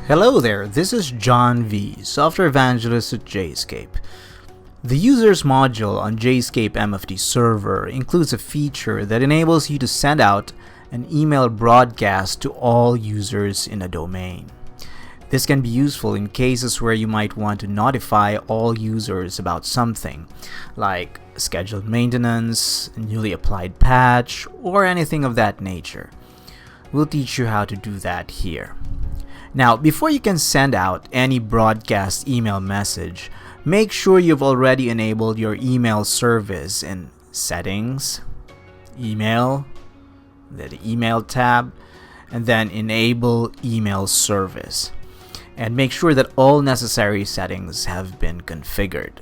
Hello there, this is John V, Software Evangelist at JSCAPE. The Users module on JSCAPE MFT server includes a feature that enables you to send out an email broadcast to all users in a domain. This can be useful in cases where you might want to notify all users about something, like scheduled maintenance, a newly applied patch, or anything of that nature. We'll teach you how to do that here. Now, before you can send out any broadcast email message, make sure you've already enabled your email service in Settings, Email, the Email tab, and then Enable Email Service. And make sure that all necessary settings have been configured.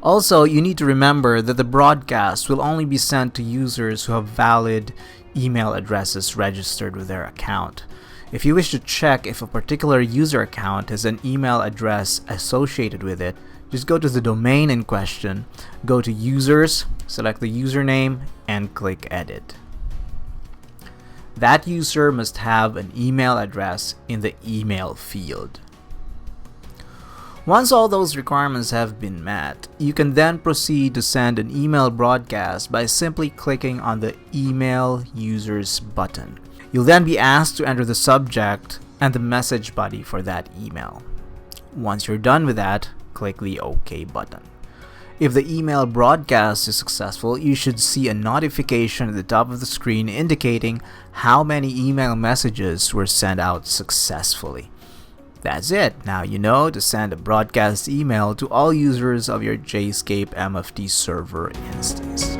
Also, you need to remember that the broadcast will only be sent to users who have valid email addresses registered with their account. If you wish to check if a particular user account has an email address associated with it, just go to the domain in question, go to Users, select the username, and click Edit. That user must have an email address in the email field. Once all those requirements have been met, you can then proceed to send an email broadcast by simply clicking on the Email Users button. You'll then be asked to enter the subject and the message body for that email. Once you're done with that, click the OK button. If the email broadcast is successful, you should see a notification at the top of the screen indicating how many email messages were sent out successfully. That's it. Now you know to send a broadcast email to all users of your JSCAPE MFT server instance.